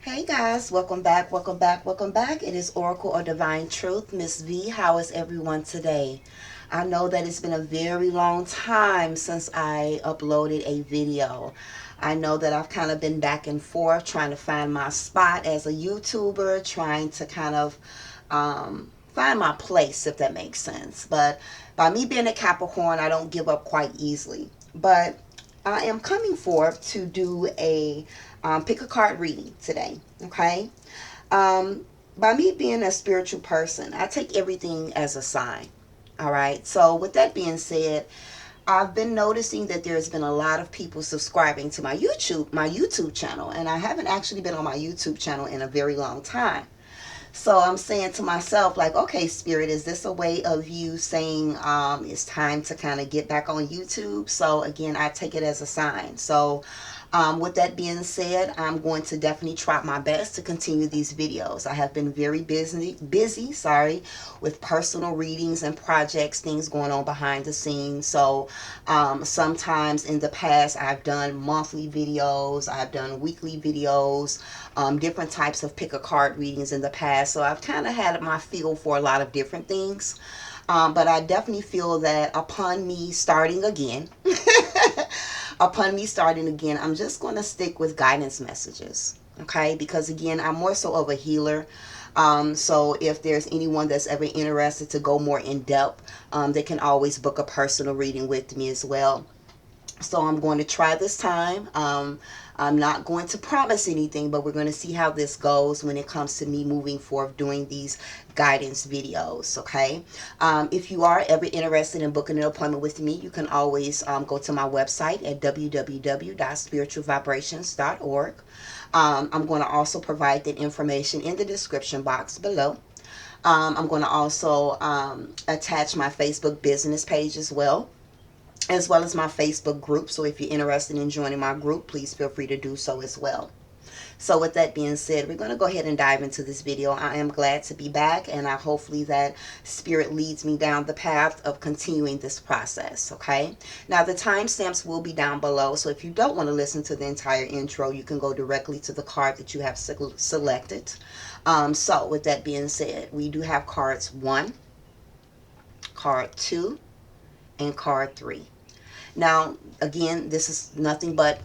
Hey guys, welcome back, welcome back, welcome back. It is Oracle or Divine Truth, Miss V. How is everyone today? I know that it's been a very long time since I uploaded a video. I know that I've kind of been back and forth trying to find my spot as a YouTuber, trying to kind of find my place, if that makes sense. But by me being a Capricorn, I don't give up quite easily. But I am coming forth to do a pick a card reading today. Okay. Um, by me being a spiritual person, I take everything as a sign. All right. So with that being said, I've been noticing that there's been a lot of people subscribing to my YouTube channel, and I haven't actually been on my YouTube channel in a very long time. So I'm saying to myself, like, okay, Spirit, is this a way of you saying it's time to kind of get back on YouTube? So again, I take it as a sign. So with that being said, I'm going to definitely try my best to continue these videos. I have been very busy, sorry, with personal readings and projects, things going on behind the scenes. So sometimes in the past, I've done monthly videos, I've done weekly videos, different types of pick a card readings in the past. So I've kind of had my feel for a lot of different things. But I definitely feel that upon me starting again, I'm just going to stick with guidance messages. Okay, because again, I'm more so of a healer. So if there's anyone that's ever interested to go more in depth, they can always book a personal reading with me as well. So I'm going to try this time. I'm not going to promise anything, but we're going to see how this goes when it comes to me moving forth doing these guidance videos. Okay. If you are ever interested in booking an appointment with me, you can always go to my website at www.spiritualvibrations.org. I'm going to also provide that information in the description box below. I'm going to also attach my Facebook business page as well as my Facebook group. So if you're interested in joining my group, please feel free to do so as well. So with that being said, we're going to go ahead and dive into this video. I am glad to be back, and I hopefully that Spirit leads me down the path of continuing this process. Okay. Now the timestamps will be down below, so if you don't want to listen to the entire intro, you can go directly to the card that you have selected. So with that being said, we do have cards 1, card 2, and card 3. Now, again, this is nothing but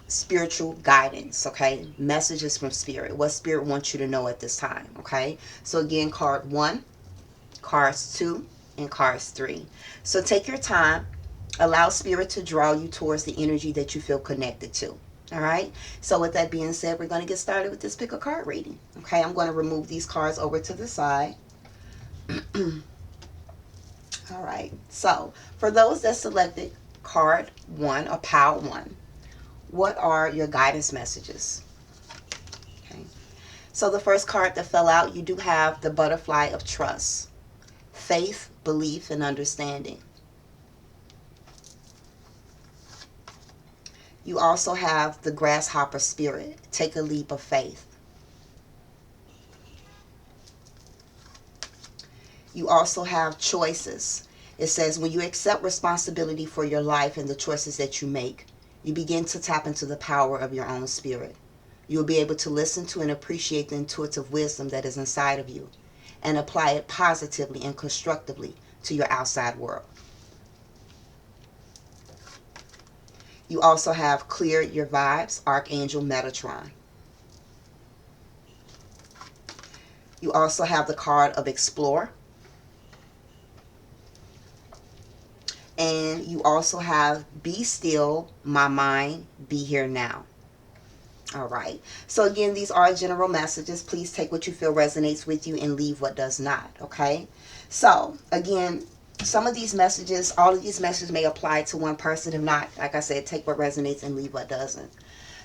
spiritual guidance, okay? Messages from Spirit. What Spirit wants you to know at this time, okay? So again, card 1, cards 2, and cards 3. So take your time. Allow Spirit to draw you towards the energy that you feel connected to. All right. So with that being said, we're going to get started with this pick a card reading. Okay. I'm going to remove these cards over to the side. All right. So for those that selected card 1 or pile 1, what are your guidance messages? Okay. So the first card that fell out, you do have the butterfly of trust, faith, belief, and understanding. You also have the grasshopper spirit, take a leap of faith. You also have choices. It says when you accept responsibility for your life and the choices that you make, you begin to tap into the power of your own spirit. You'll be able to listen to and appreciate the intuitive wisdom that is inside of you and apply it positively and constructively to your outside world. You also have clear your vibes, Archangel Metatron. You also have the card of explore. And you also have be still, my mind, be here now. All right. So again, these are general messages. Please take what you feel resonates with you and leave what does not. Okay. So again, some of these messages, all of these messages may apply to one person. If not, like I said, take what resonates and leave what doesn't.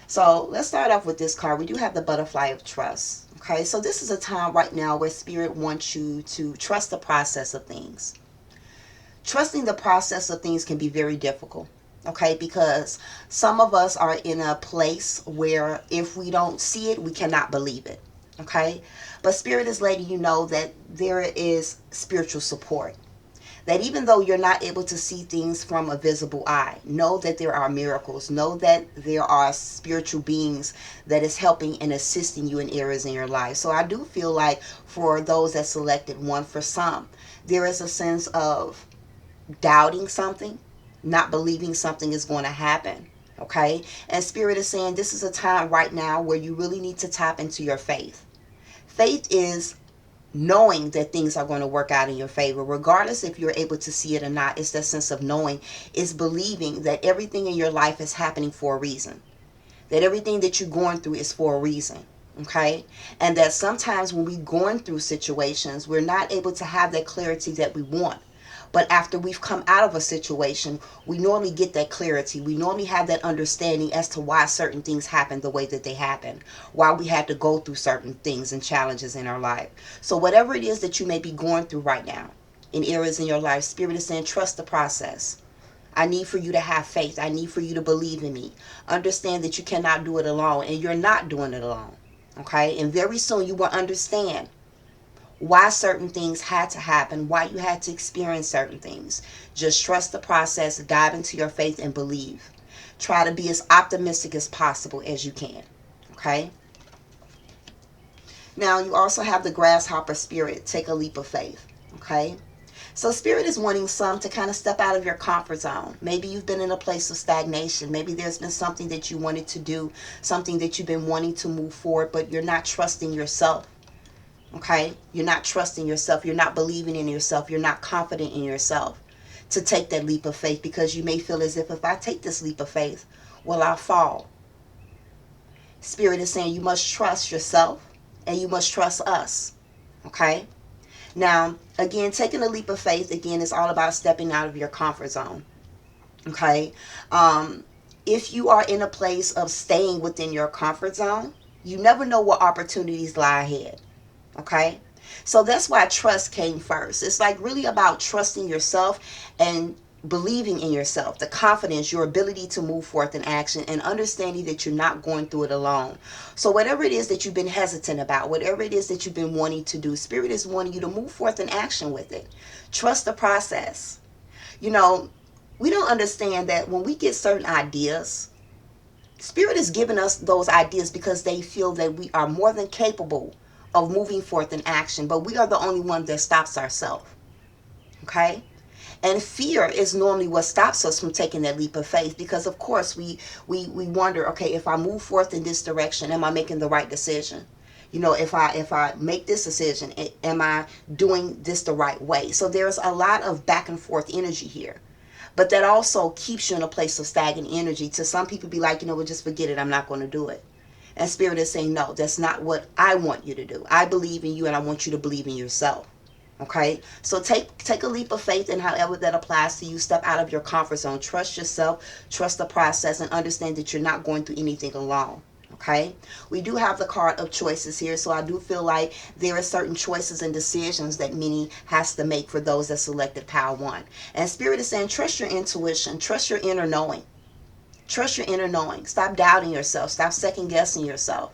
So let's start off with this card. We do have the butterfly of trust. Okay. So this is a time right now where Spirit wants you to trust the process of things. Trusting the process of things can be very difficult. Okay, because some of us are in a place where if we don't see it, we cannot believe it. Okay, but Spirit is letting you know that there is spiritual support. That even though you're not able to see things from a visible eye, know that there are miracles. Know that there are spiritual beings that is helping and assisting you in areas in your life. So I do feel like for those that selected one, for some, there is a sense of doubting something, not believing something is going to happen. Okay? And Spirit is saying this is a time right now where you really need to tap into your faith. Faith is knowing that things are going to work out in your favor, regardless if you're able to see it or not. It's that sense of knowing. It's believing that everything in your life is happening for a reason, that everything that you're going through is for a reason. Okay? And that sometimes when we're going through situations, we're not able to have that clarity that we want. But after we've come out of a situation, we normally get that clarity. We normally have that understanding as to why certain things happen the way that they happen, why we had to go through certain things and challenges in our life. So whatever it is that you may be going through right now, in areas in your life, Spirit is saying, trust the process. I need for you to have faith. I need for you to believe in me. Understand that you cannot do it alone, and you're not doing it alone. Okay? And very soon you will understand why certain things had to happen, why you had to experience certain things. Just trust the process, dive into your faith, and believe. Try to be as optimistic as possible as you can. Okay? Now, you also have the grasshopper spirit. Take a leap of faith. Okay? So Spirit is wanting some to kind of step out of your comfort zone. Maybe you've been in a place of stagnation. Maybe there's been something that you wanted to do, something that you've been wanting to move forward, but you're not trusting yourself. Okay? You're not trusting yourself. You're not believing in yourself. You're not confident in yourself to take that leap of faith, because you may feel as if I take this leap of faith, will I fall? Spirit is saying you must trust yourself and you must trust us. Okay? Now, again, taking a leap of faith, again, is all about stepping out of your comfort zone. Okay? If you are in a place of staying within your comfort zone, you never know what opportunities lie ahead. Okay? So that's why trust came first. It's like really about trusting yourself and believing in yourself, the confidence, your ability to move forth in action, and understanding that you're not going through it alone. So whatever it is that you've been hesitant about, whatever it is that you've been wanting to do, Spirit is wanting you to move forth in action with it. Trust the process. You know, we don't understand that when we get certain ideas, Spirit is giving us those ideas because they feel that we are more than capable of moving forth in action, but we are the only one that stops ourselves. Okay? And fear is normally what stops us from taking that leap of faith, because of course we wonder, okay, if I move forth in this direction, am I making the right decision? You know, if I make this decision, am I doing this the right way? So there's a lot of back and forth energy here. But that also keeps you in a place of stagnant energy. To some people be like, well, just forget it, I'm not going to do it. And Spirit is saying, no, that's not what I want you to do. I believe in you and I want you to believe in yourself. Okay? So take a leap of faith, and however that applies to you, step out of your comfort zone. Trust yourself, trust the process, and understand that you're not going through anything alone. Okay? We do have the card of choices here, so I do feel like there are certain choices and decisions that many has to make for those that selected Power 1. And Spirit is saying, trust your intuition, trust your inner knowing. Trust your inner knowing. Stop doubting yourself. Stop second guessing yourself.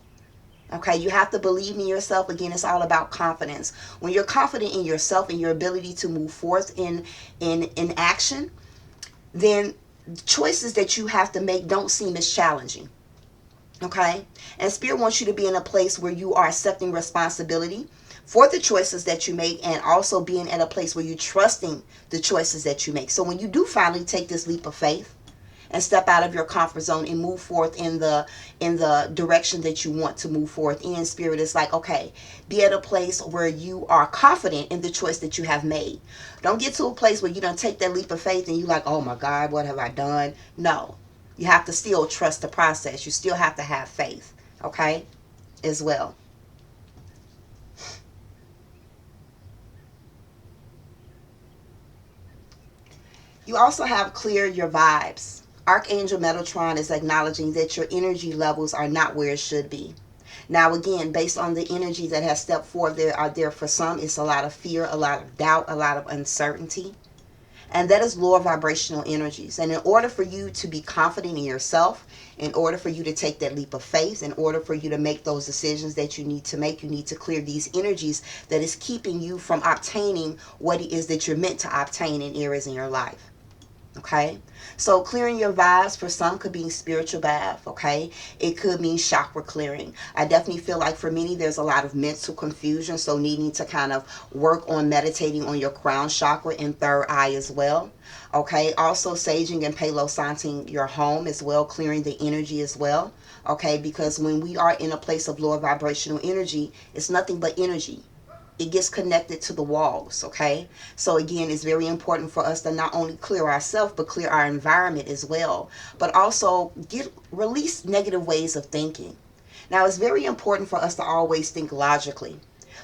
Okay, you have to believe in yourself. Again, it's all about confidence. When you're confident in yourself and your ability to move forth in action, then choices that you have to make don't seem as challenging. Okay? And Spirit wants you to be in a place where you are accepting responsibility for the choices that you make, and also being at a place where you're trusting the choices that you make. So when you do finally take this leap of faith and step out of your comfort zone and move forth in the direction that you want to move forth in, Spirit is like, okay, be at a place where you are confident in the choice that you have made. Don't get to a place where you don't take that leap of faith and you're like, oh my God, what have I done? No, you have to still trust the process. You still have to have faith, okay, as well. You also have clear your vibes. Archangel Metatron is acknowledging that your energy levels are not where it should be. Now, again, based on the energy that has stepped forward, there for some, it's a lot of fear, a lot of doubt, a lot of uncertainty. And that is lower vibrational energies. And in order for you to be confident in yourself, in order for you to take that leap of faith, in order for you to make those decisions that you need to make, you need to clear these energies that is keeping you from obtaining what it is that you're meant to obtain in areas in your life. Okay, so clearing your vibes for some could be spiritual bath. Okay, it could mean chakra clearing. I definitely feel like for many there's a lot of mental confusion, so needing to kind of work on meditating on your crown chakra and third eye as well. Okay, also saging and palo santing your home as well, clearing the energy as well. Okay, because when we are in a place of lower vibrational energy, it's nothing but energy. It gets connected to the walls. Okay, so again, it's very important for us to not only clear ourselves but clear our environment as well, but also release negative ways of thinking. Now, it's very important for us to always think logically,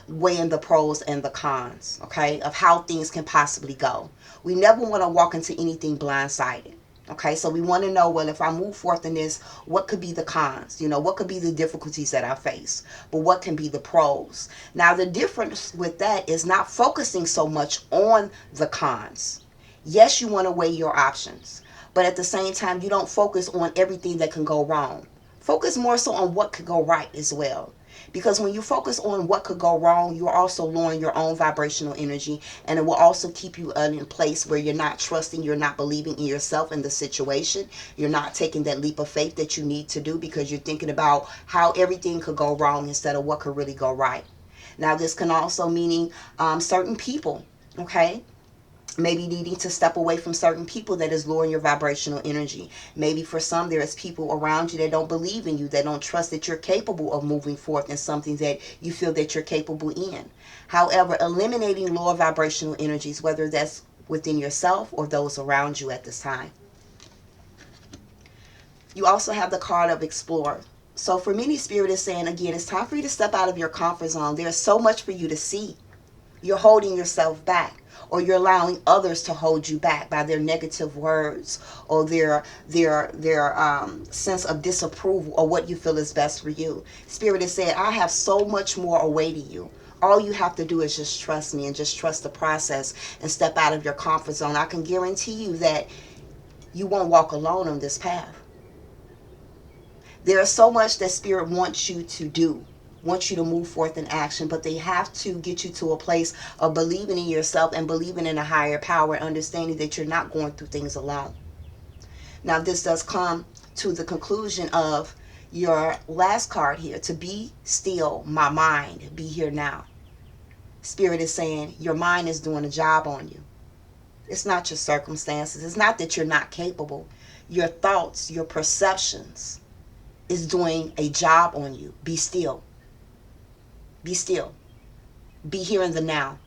weighing the pros and the cons, okay, of how things can possibly go. We never want to walk into anything blindsided. Okay, so we want to know, well, if I move forth in this, what could be the cons? You know, what could be the difficulties that I face? But what can be the pros? Now, the difference with that is not focusing so much on the cons. Yes, you want to weigh your options, but at the same time, you don't focus on everything that can go wrong. Focus more so on what could go right as well. Because when you focus on what could go wrong, you're also lowering your own vibrational energy, and it will also keep you in a place where you're not trusting, you're not believing in yourself in the situation. You're not taking that leap of faith that you need to do because you're thinking about how everything could go wrong instead of what could really go right. Now, this can also mean certain people, okay? Maybe needing to step away from certain people that is lowering your vibrational energy. Maybe for some, there is people around you that don't believe in you, that don't trust that you're capable of moving forth in something that you feel that you're capable in. However, eliminating lower vibrational energies, whether that's within yourself or those around you at this time. You also have the card of Explorer. So for many, Spirit is saying, again, it's time for you to step out of your comfort zone. There's so much for you to see. You're holding yourself back, or you're allowing others to hold you back by their negative words or their sense of disapproval or what you feel is best for you. Spirit has said, I have so much more awaiting you. All you have to do is just trust me and just trust the process and step out of your comfort zone. I can guarantee you that you won't walk alone on this path. There is so much that Spirit wants you to do, wants you to move forth in action, but they have to get you to a place of believing in yourself and believing in a higher power, understanding that you're not going through things alone. Now, this does come to the conclusion of your last card here, to be still, my mind, be here now. Spirit is saying your mind is doing a job on you. It's not your circumstances. It's not that you're not capable. Your thoughts, your perceptions is doing a job on you. Be still. Be still. Be here in the now.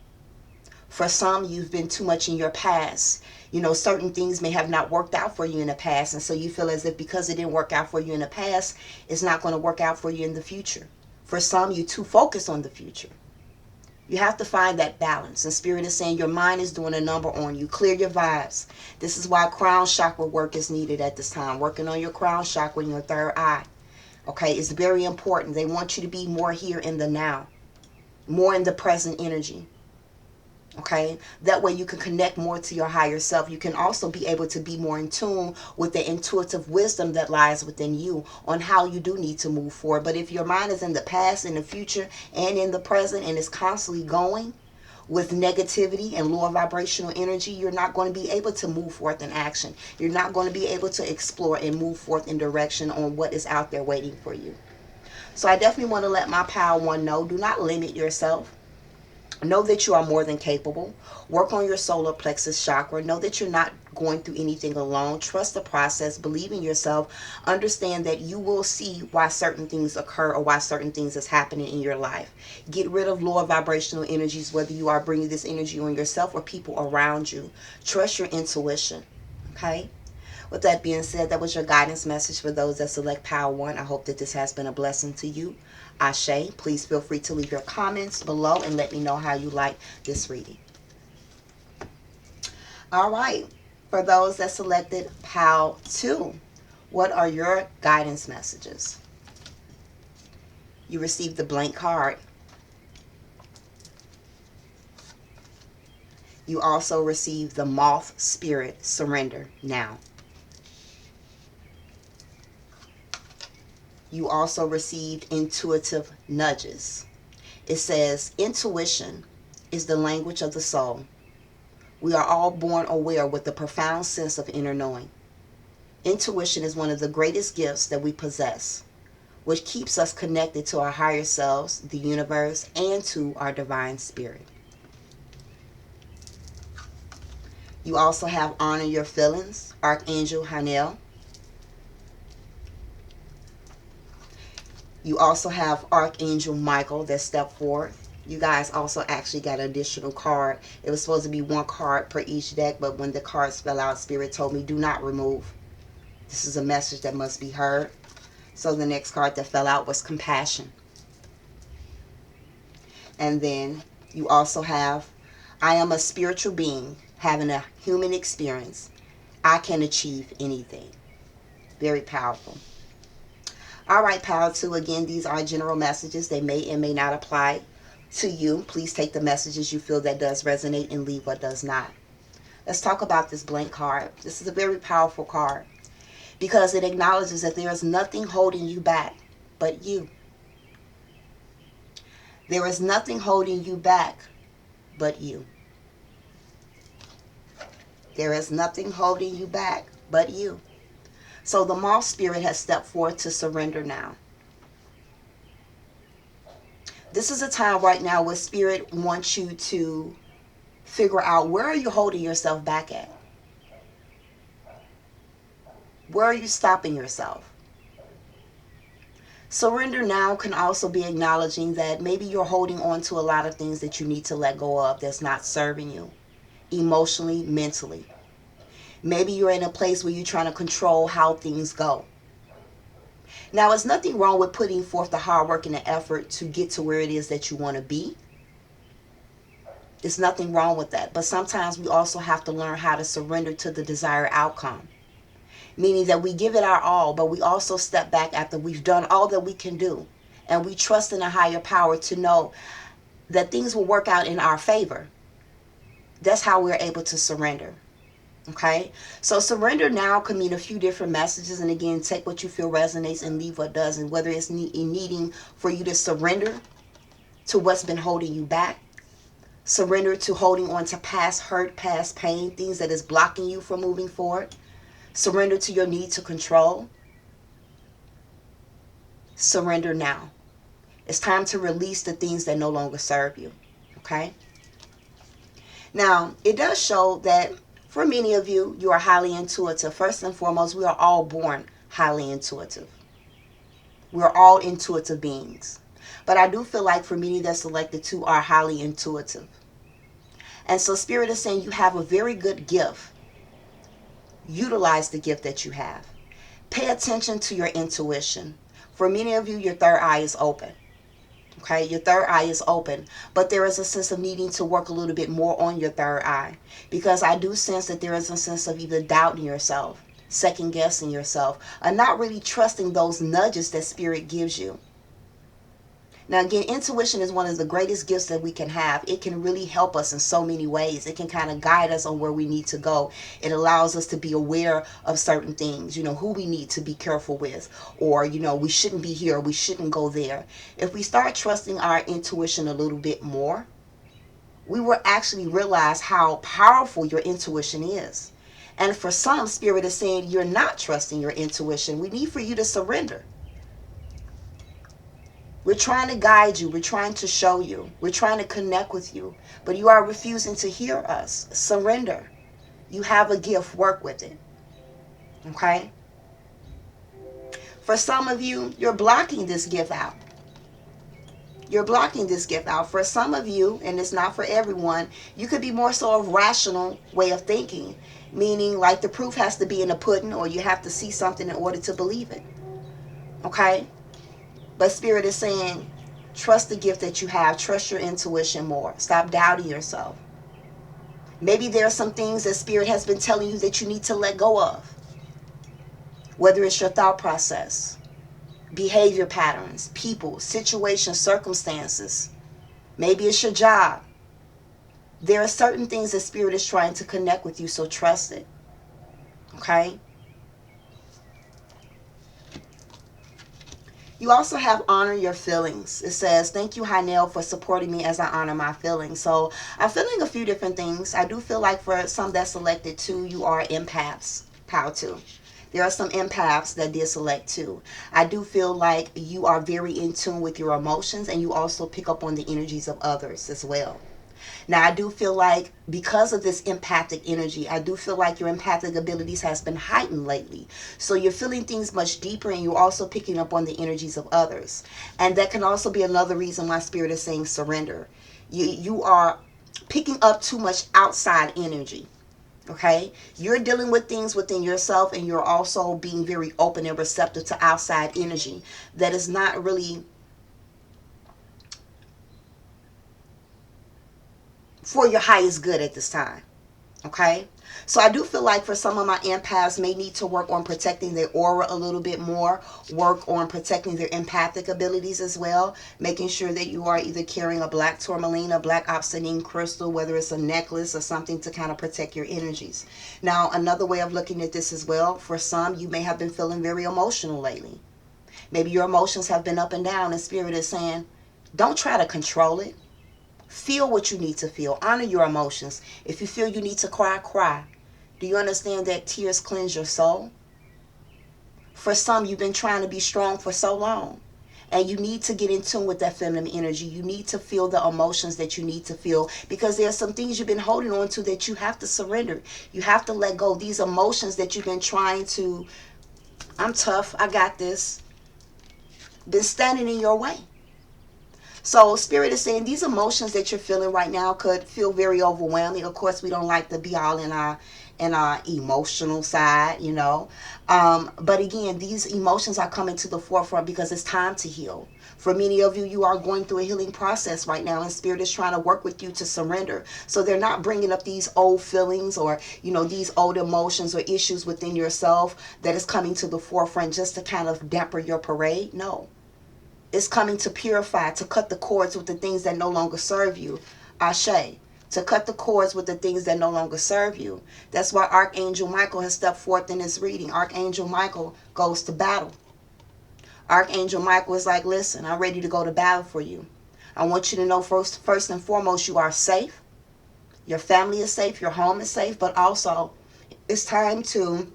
For some, you've been too much in your past. You know, certain things may have not worked out for you in the past, and so you feel as if because it didn't work out for you in the past, it's not going to work out for you in the future. For some, you're too focused on the future. You have to find that balance. And Spirit is saying your mind is doing a number on you. Clear your vibes. This is why crown chakra work is needed at this time. Working on your crown chakra in your third eye. Okay, it's very important. They want you to be more here in the now, more in the present energy. Okay, that way you can connect more to your higher self. You can also be able to be more in tune with the intuitive wisdom that lies within you on how you do need to move forward. But if your mind is in the past, in the future, and in the present, and is constantly going with negativity and lower vibrational energy, you're not going to be able to move forth in action. You're not going to be able to explore and move forth in direction on what is out there waiting for you. So I definitely want to let my Pile 1 know, do not limit yourself. Know that you are more than capable. Work on your solar plexus chakra. Know that you're not going through anything alone. Trust the process. Believe in yourself. Understand that you will see why certain things occur or why certain things is happening in your life. Get rid of lower vibrational energies, whether you are bringing this energy on yourself or people around you. Trust your intuition. Okay? With that being said, that was your guidance message for those that select Pile 1. I hope that this has been a blessing to you. Ashe. Please feel free to leave your comments below and let me know how you like this reading. All right. For those that selected Pile 2, what are your guidance messages? You received the blank card. You also receive the moth spirit, surrender now. You also received intuitive nudges. It says, intuition is the language of the soul. We are all born aware with a profound sense of inner knowing. Intuition is one of the greatest gifts that we possess, which keeps us connected to our higher selves, the universe, and to our divine spirit. You also have honor your feelings, Archangel Haniel. You also have Archangel Michael that stepped forth. You guys also actually got an additional card. It was supposed to be one card per each deck, but when the cards fell out, Spirit told me do not remove. This is a message that must be heard. So the next card that fell out was Compassion. And then you also have, I am a spiritual being having a human experience. I can achieve anything. Very powerful. All right, Power 2, again, these are general messages. They may and may not apply to you. Please take the messages you feel that does resonate and leave what does not. Let's talk about this blank card. This is a very powerful card because it acknowledges that there is nothing holding you back but you. There is nothing holding you back but you. There is nothing holding you back but you. So the moth spirit has stepped forth to surrender now. This is a time right now where Spirit wants you to figure out, where are you holding yourself back at? Where are you stopping yourself? Surrender now can also be acknowledging that maybe you're holding on to a lot of things that you need to let go of that's not serving you emotionally, mentally. Maybe you're in a place where you're trying to control how things go. Now, there's nothing wrong with putting forth the hard work and the effort to get to where it is that you want to be. There's nothing wrong with that. But sometimes we also have to learn how to surrender to the desired outcome. Meaning that we give it our all, but we also step back after we've done all that we can do. And we trust in a higher power to know that things will work out in our favor. That's how we're able to surrender. Okay, so surrender now can mean a few different messages, and again, take what you feel resonates and leave what doesn't. Whether it's needing for you to surrender to what's been holding you back, surrender to holding on to past hurt, past pain, things that is blocking you from moving forward, surrender to your need to control. Surrender now. It's time to release the things that no longer serve you. Okay, now it does show that for many of you, you are highly intuitive. First and foremost, we are all born highly intuitive. We're all intuitive beings. But I do feel like for many that selected to are highly intuitive. And so Spirit is saying you have a very good gift. Utilize the gift that you have. Pay attention to your intuition. For many of you, your third eye is open. Okay, your third eye is open, but there is a sense of needing to work a little bit more on your third eye, because I do sense that there is a sense of either doubting yourself, second guessing yourself, or not really trusting those nudges that Spirit gives you. Now again, intuition is one of the greatest gifts that we can have. It can really help us in so many ways. It can kind of guide us on where we need to go. It allows us to be aware of certain things, who we need to be careful with, or, we shouldn't be here, we shouldn't go there. If we start trusting our intuition a little bit more, we will actually realize how powerful your intuition is. And for some, Spirit is saying you're not trusting your intuition. We need for you to surrender. We're trying to guide you. We're trying to show you. We're trying to connect with you. But you are refusing to hear us. Surrender. You have a gift. Work with it. Okay? For some of you, you're blocking this gift out. You're blocking this gift out. For some of you, and it's not for everyone, you could be more so a rational way of thinking. Meaning like the proof has to be in the pudding, or you have to see something in order to believe it. Okay? But Spirit is saying, trust the gift that you have. Trust your intuition more. Stop doubting yourself. Maybe there are some things that Spirit has been telling you that you need to let go of. Whether it's your thought process, behavior patterns, people, situations, circumstances. Maybe it's your job. There are certain things that Spirit is trying to connect with you, so trust it. Okay? You also have honor your feelings. It says, thank you, Hynel, for supporting me as I honor my feelings. So I'm feeling a few different things. I do feel like for some that selected too, you are empaths. Power two. There are some empaths that did select too. I do feel like you are very in tune with your emotions, and you also pick up on the energies of others as well. Now, I do feel like because of this empathic energy, I do feel like your empathic abilities has been heightened lately. So you're feeling things much deeper, and you're also picking up on the energies of others. And that can also be another reason why Spirit is saying surrender. You are picking up too much outside energy. Okay, you're dealing with things within yourself, and you're also being very open and receptive to outside energy that is not really for your highest good at this time. Okay, so I do feel like for some of my empaths may need to work on protecting their aura a little bit more, work on protecting their empathic abilities as well, making sure that you are either carrying a black tourmaline, a black obsidian crystal, whether it's a necklace or something to kind of protect your energies. Now, another way of looking at this as well, for some, you may have been feeling very emotional lately. Maybe your emotions have been up and down, and Spirit is saying, don't try to control it. Feel what you need to feel. Honor your emotions. If you feel you need to cry, cry. Do you understand that tears cleanse your soul? For some, you've been trying to be strong for so long. And you need to get in tune with that feminine energy. You need to feel the emotions that you need to feel, because there are some things you've been holding on to that you have to surrender. You have to let go. These emotions that you've been trying to, I'm tough, I got this, been standing in your way. So Spirit is saying these emotions that you're feeling right now could feel very overwhelming. Of course, we don't like to be all in our emotional side, you know. But again, these emotions are coming to the forefront because it's time to heal. For many of you, you are going through a healing process right now, and Spirit is trying to work with you to surrender. So they're not bringing up these old feelings, or, you know, these old emotions or issues within yourself that is coming to the forefront just to kind of damper your parade. No, it's coming to purify, to cut the cords with the things that no longer serve you. Ashe. To cut the cords with the things that no longer serve you. That's why Archangel Michael has stepped forth in this reading. Archangel Michael goes to battle. Archangel Michael is like, listen, I'm ready to go to battle for you. I want you to know first and foremost, you are safe. Your family is safe. Your home is safe. But also, it's time to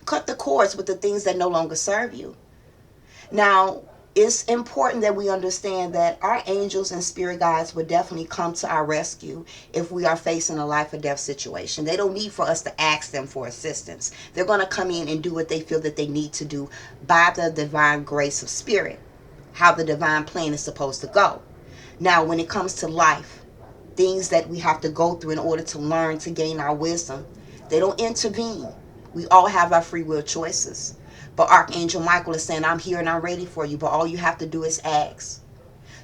cut the cords with the things that no longer serve you. Now, it's important that we understand that our angels and spirit guides would definitely come to our rescue if we are facing a life or death situation. They don't need for us to ask them for assistance. They're going to come in and do what they feel that they need to do by the divine grace of spirit, how the divine plan is supposed to go. Now, when it comes to life, things that we have to go through in order to learn, to gain our wisdom, they don't intervene. We all have our free will choices. But Archangel Michael is saying, I'm here and I'm ready for you, but all you have to do is ask.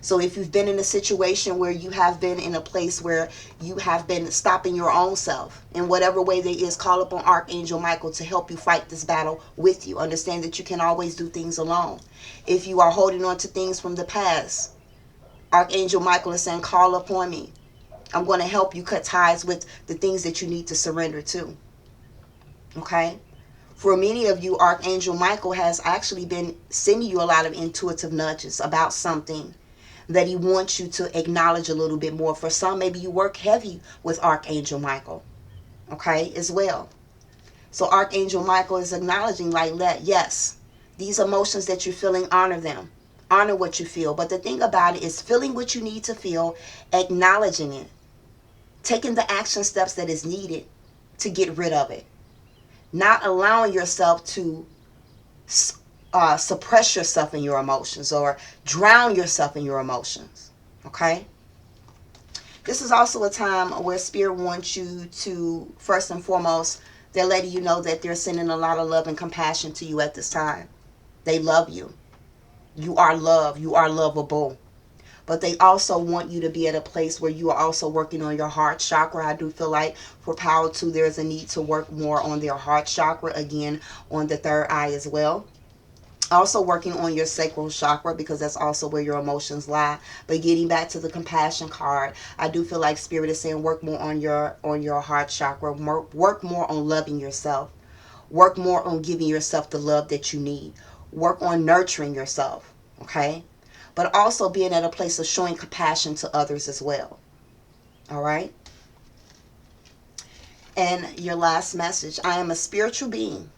So if you've been in a situation where you have been in a place where you have been stopping your own self, in whatever way there is, call upon Archangel Michael to help you fight this battle with you. Understand that you can always do things alone. If you are holding on to things from the past, Archangel Michael is saying, call upon me. I'm going to help you cut ties with the things that you need to surrender to. Okay? For many of you, Archangel Michael has actually been sending you a lot of intuitive nudges about something that he wants you to acknowledge a little bit more. For some, maybe you work heavy with Archangel Michael, okay, as well. So Archangel Michael is acknowledging like that, yes, these emotions that you're feeling, honor them. Honor what you feel. But the thing about it is feeling what you need to feel, acknowledging it, taking the action steps that is needed to get rid of it. Not allowing yourself to suppress yourself in your emotions or drown yourself in your emotions. Okay? This is also a time where Spirit wants you to, first and foremost, they're letting you know that they're sending a lot of love and compassion to you at this time. They love you. You are loved. You are lovable. But they also want you to be at a place where you are also working on your heart chakra. I do feel like for Power 2, there's a need to work more on their heart chakra, again, on the third eye as well. Also working on your sacral chakra, because that's also where your emotions lie. But getting back to the compassion card, I do feel like Spirit is saying work more on your heart chakra. Work more on loving yourself. Work more on giving yourself the love that you need. Work on nurturing yourself, okay? But also being at a place of showing compassion to others as well. All right? And your last message, I am a spiritual being.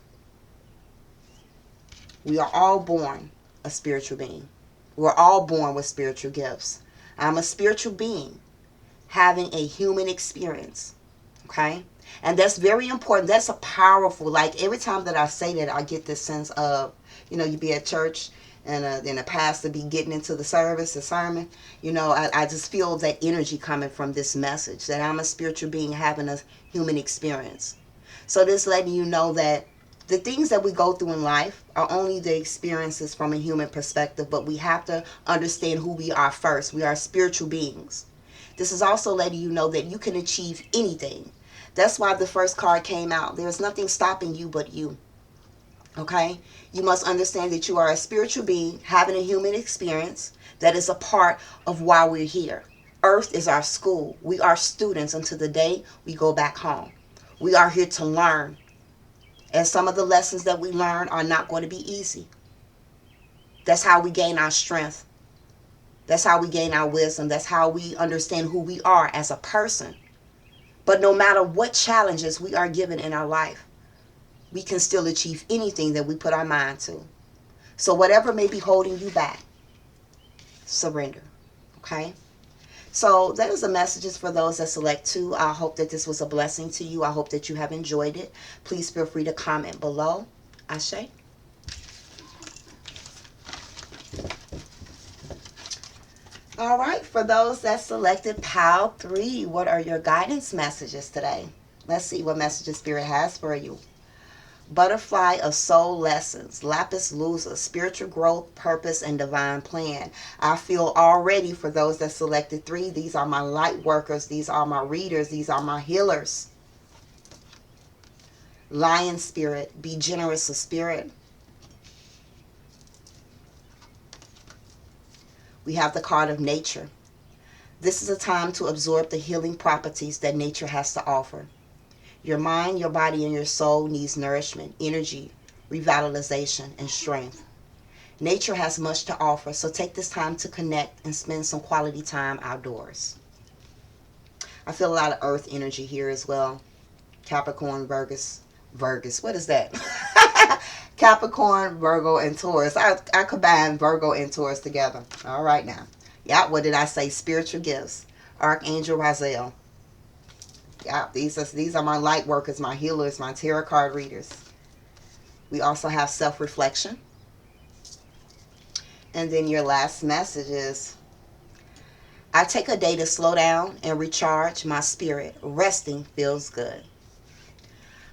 We are all born a spiritual being. We're all born with spiritual gifts. I'm a spiritual being having a human experience. Okay? And that's very important. That's a powerful, like every time that I say that, I get this sense of, you be at church and then a pastor be getting into the service, the sermon. I just feel that energy coming from this message, that I'm a spiritual being having a human experience. So this letting you know that the things that we go through in life are only the experiences from a human perspective, but we have to understand who we are first. We are spiritual beings. This is also letting you know that you can achieve anything. That's why the first card came out. There's nothing stopping you but you. Okay? You must understand that you are a spiritual being having a human experience that is a part of why we're here. Earth is our school. We are students until the day we go back home. We are here to learn. And some of the lessons that we learn are not going to be easy. That's how we gain our strength. That's how we gain our wisdom. That's how we understand who we are as a person. But no matter what challenges we are given in our life, we can still achieve anything that we put our mind to. So whatever may be holding you back, surrender. Okay? So that is the messages for those that select 2. I hope that this was a blessing to you. I hope that you have enjoyed it. Please feel free to comment below. Ashe. All right, for those that selected Pile 3, what are your guidance messages today? Let's see what messages Spirit has for you. Butterfly of Soul Lessons, Lapis Lazuli, Spiritual Growth, Purpose, and Divine Plan. I feel already for those that selected 3, these are my light workers, these are my readers, these are my healers. Lion Spirit, be generous of spirit. We have the card of Nature. This is a time to absorb the healing properties that nature has to offer. Your mind, your body, and your soul needs nourishment, energy, revitalization, and strength. Nature has much to offer, so take this time to connect and spend some quality time outdoors. I feel a lot of earth energy here as well. Capricorn, Virgus, what is that? Capricorn, Virgo, and Taurus. I combine Virgo and Taurus together. All right now. Yeah, what did I say? Spiritual gifts. Archangel Raziel. Yeah, these are my light workers, my healers, my tarot card readers. We also have self-reflection. And then your last message is, I take a day to slow down and recharge my spirit. Resting feels good.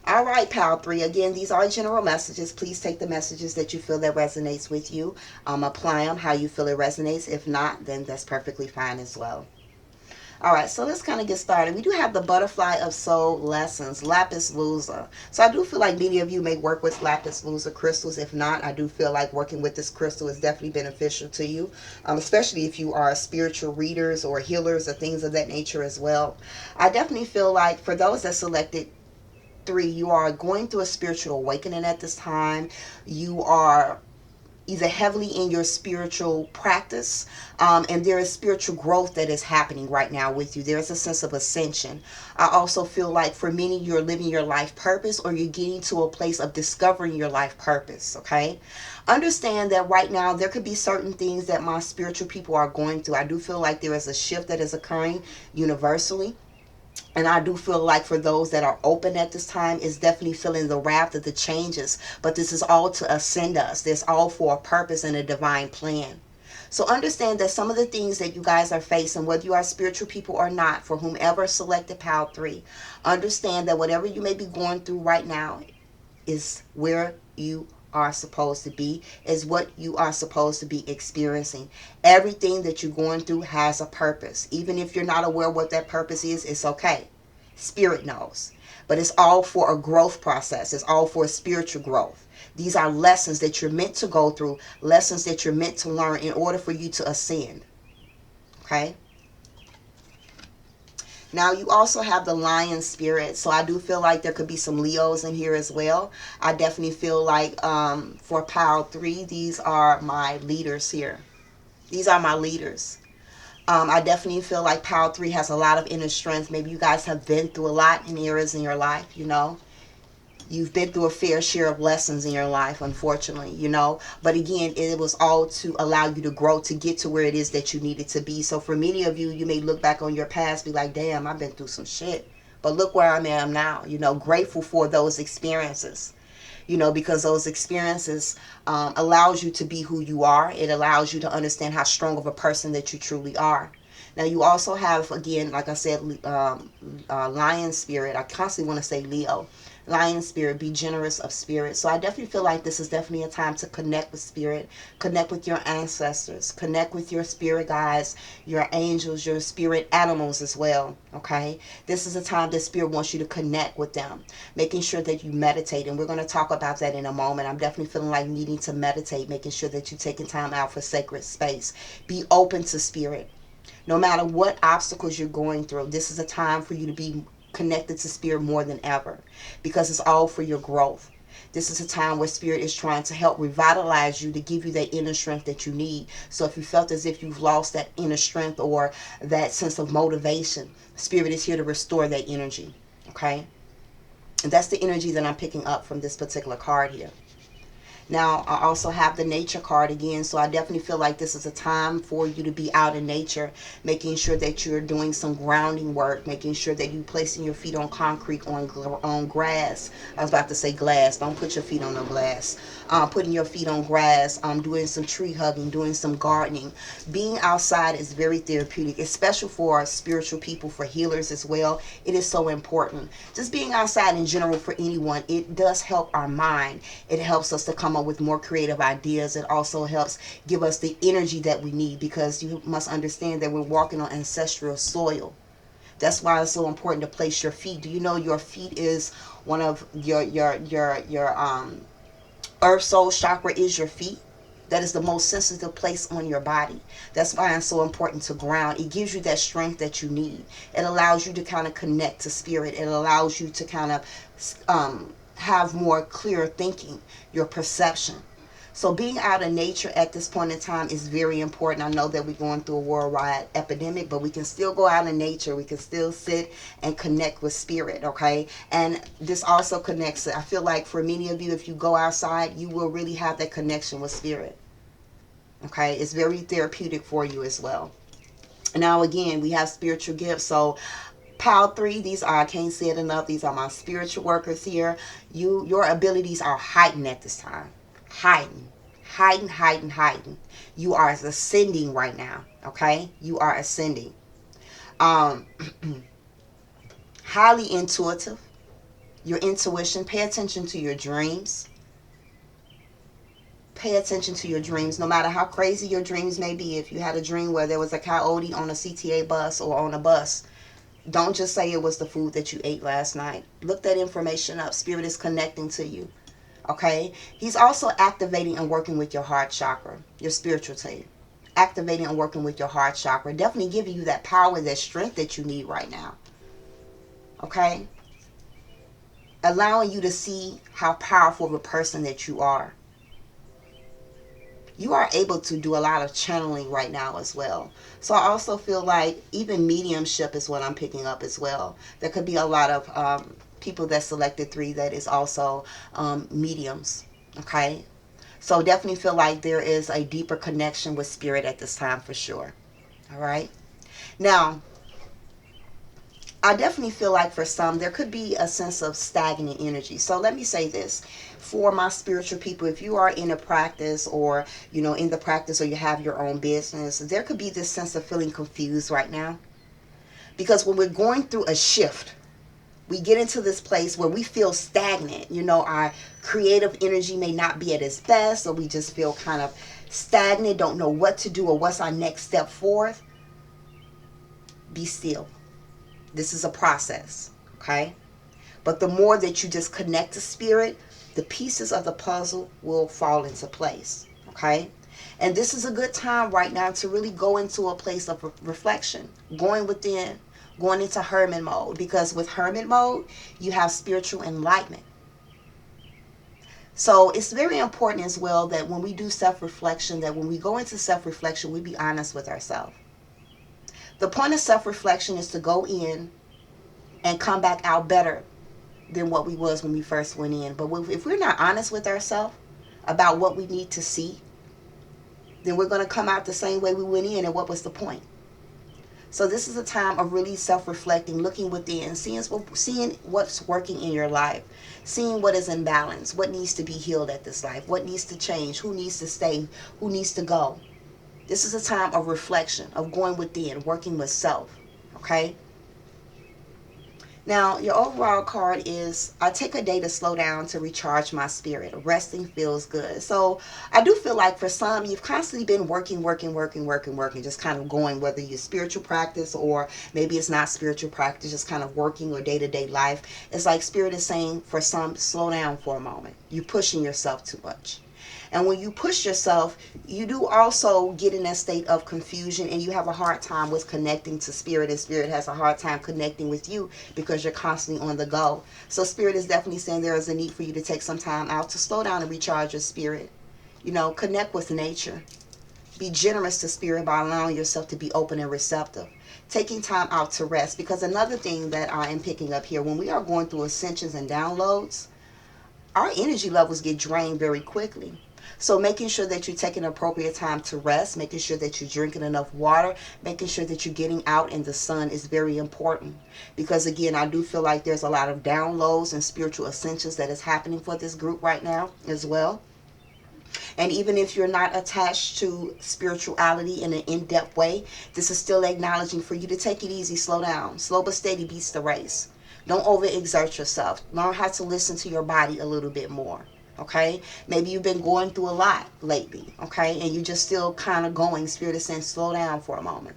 All right, Pile 3. Again, these are general messages. Please take the messages that you feel that resonates with you. Apply them how you feel it resonates. If not, then that's perfectly fine as well. All right, so let's kind of get started. We do have the Butterfly of Soul Lessons, Lapis Lazuli. So I do feel like many of you may work with Lapis Lazuli crystals. If not, I do feel like working with this crystal is definitely beneficial to you, especially if you are spiritual readers or healers or things of that nature as well. I definitely feel like for those that selected 3, you are going through a spiritual awakening at this time. You are either heavily in your spiritual practice, and there is spiritual growth that is happening right now with you. There's a sense of ascension. I also feel like for many, you're living your life purpose, or you're getting to a place of discovering your life purpose, okay? Understand that right now there could be certain things that my spiritual people are going through. I do feel like there is a shift that is occurring universally. And I do feel like for those that are open at this time, is definitely feeling the wrath of the changes. But this is all to ascend us. This all for a purpose and a divine plan. So understand that some of the things that you guys are facing, whether you are spiritual people or not, for whomever selected Pile 3, understand that whatever you may be going through right now is where you are supposed to be, is what you are supposed to be experiencing. Everything that you're going through has a purpose. Even if you're not aware what that purpose is, it's okay. Spirit knows. But it's all for a growth process. It's all for spiritual growth. These are lessons that you're meant to go through, lessons that you're meant to learn in order for you to ascend. Okay? Now you also have the lion spirit. So I do feel like there could be some Leos in here as well. I definitely feel like for Pile 3, these are my leaders here. These are my leaders. I definitely feel like Pile 3 has a lot of inner strength. Maybe you guys have been through a lot in areas in your life, you know. You've been through a fair share of lessons in your life, unfortunately, you know. But again, it was all to allow you to grow, to get to where it is that you needed to be. So for many of you, you may look back on your past, be like, damn, I've been through some shit. But look where I am now, you know, grateful for those experiences, you know, because those experiences allows you to be who you are. It allows you to understand how strong of a person that you truly are. Now you also have, again, like I said, lion spirit. I constantly want to say Leo. Lion spirit, be generous of spirit. So I definitely feel like this is definitely a time to connect with spirit, connect with your ancestors, connect with your spirit guides, your angels, your spirit animals as well. Okay, this is a time that spirit wants you to connect with them, making sure that you meditate, and we're going to talk about that in a moment. I'm definitely feeling like needing to meditate, making sure that you're taking time out for sacred space. Be open to spirit. No matter what obstacles you're going through, this is a time for you to be connected to spirit more than ever, because it's all for your growth. This is a time where spirit is trying to help revitalize you, to give you that inner strength that you need. So if you felt as if you've lost that inner strength or that sense of motivation, spirit is here to restore that energy. Okay, and that's the energy that I'm picking up from this particular card here. Now, I also have the nature card again, so I definitely feel like this is a time for you to be out in nature, making sure that you're doing some grounding work, making sure that you're placing your feet on concrete, on grass. I was about to say glass. Don't put your feet on no glass. Putting your feet on grass, doing some tree hugging, doing some gardening. Being outside is very therapeutic, especially for spiritual people, for healers as well. It is so important. Just being outside in general for anyone, it does help our mind. It helps us to come up with more creative ideas. It also helps give us the energy that we need, because you must understand that we're walking on ancestral soil. That's why it's so important to place your feet. Do you know your feet is one of your earth soul chakra is your feet? That is the most sensitive place on your body. That's why it's so important to ground. It gives you that strength that you need. It allows you to kind of connect to spirit. It allows you to kind of have more clear thinking, your perception. So being out in nature at this point in time is very important. I know that we're going through a worldwide epidemic, but we can still go out in nature. We can still sit and connect with spirit, okay? And this also connects, I feel like for many of you, if you go outside, you will really have that connection with spirit, okay? It's very therapeutic for you as well. Now, again, we have spiritual gifts. So Pile 3, these are, I can't say it enough, these are my spiritual workers here. Your abilities are heightened at this time. Heightened. You are ascending right now, okay? You are ascending. Highly intuitive. Your intuition, pay attention to your dreams. Pay attention to your dreams, no matter how crazy your dreams may be. If you had a dream where there was a coyote on a CTA bus or on a bus, don't just say it was the food that you ate last night. Look that information up. Spirit is connecting to you. Okay? He's also activating and working with your heart chakra, your spiritual team. Activating and working with your heart chakra. Definitely giving you that power, that strength that you need right now. Okay? Allowing you to see how powerful of a person that you are. You are able to do a lot of channeling right now as well. So I also feel like even mediumship is what I'm picking up as well. There could be a lot of people that selected 3 that is also mediums. Okay? So definitely feel like there is a deeper connection with spirit at this time for sure. All right? Now, I definitely feel like for some, there could be a sense of stagnant energy. So let me say this. For my spiritual people, if you are in a practice or, you know, in the practice or you have your own business, there could be this sense of feeling confused right now. Because when we're going through a shift, we get into this place where we feel stagnant. You know, our creative energy may not be at its best, or we just feel kind of stagnant, don't know what to do or what's our next step forth. Be still. This is a process, okay? But the more that you just connect to spirit, the pieces of the puzzle will fall into place. Okay? And this is a good time right now to really go into a place of reflection, going within, going into hermit mode. Because with hermit mode, you have spiritual enlightenment. So it's very important as well that when we do self-reflection, that when we go into self-reflection, we be honest with ourselves. The point of self-reflection is to go in and come back out better than what we was when we first went in. But if we're not honest with ourselves about what we need to see, then we're going to come out the same way we went in, and what was the point? So this is a time of really self-reflecting, looking within, seeing what's working in your life, seeing what is in balance, what needs to be healed at this life, what needs to change, who needs to stay, who needs to go. This is a time of reflection, of going within, working with self. Okay? Now, your overall card is, I take a day to slow down to recharge my spirit. Resting feels good. So I do feel like for some, you've constantly been working, just kind of going, whether you're spiritual practice or maybe it's not spiritual practice, just kind of working or day-to-day life. It's like Spirit is saying for some, slow down for a moment. You're pushing yourself too much. And when you push yourself, you do also get in that state of confusion, and you have a hard time with connecting to Spirit, and Spirit has a hard time connecting with you because you're constantly on the go. So Spirit is definitely saying there is a need for you to take some time out to slow down and recharge your spirit. You know, connect with nature. Be generous to Spirit by allowing yourself to be open and receptive. Taking time out to rest, because another thing that I am picking up here, when we are going through ascensions and downloads, our energy levels get drained very quickly. So making sure that you're taking appropriate time to rest, making sure that you're drinking enough water, making sure that you're getting out in the sun is very important. Because again, I do feel like there's a lot of downloads and spiritual ascensions that is happening for this group right now as well. And even if you're not attached to spirituality in an in-depth way, this is still acknowledging for you to take it easy, slow down. Slow but steady beats the race. Don't overexert yourself. Learn how to listen to your body a little bit more. Okay, maybe you've been going through a lot lately, okay, and you're just still kind of going. Spirit is saying slow down for a moment.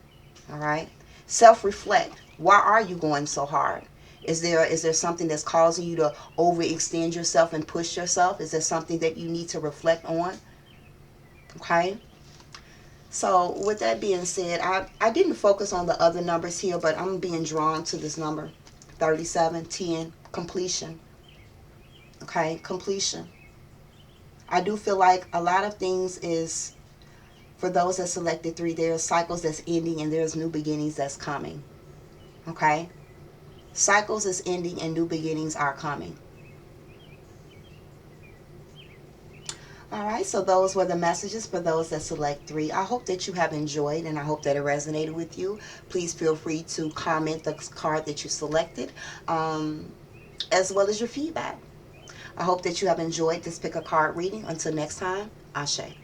All right, self-reflect. Why are you going so hard? Is there something that's causing you to overextend yourself and push yourself? Is there something that you need to reflect on? Okay, so with that being said, I didn't focus on the other numbers here, but I'm being drawn to this number 3710, completion. Okay, completion. I do feel like a lot of things is, for those that selected 3, there's cycles that's ending and there's new beginnings that's coming. Okay? Cycles is ending and new beginnings are coming. Alright, so those were the messages for those that select 3. I hope that you have enjoyed, and I hope that it resonated with you. Please feel free to comment the card that you selected, as well as your feedback. I hope that you have enjoyed this pick a card reading. Until next time, Ashe.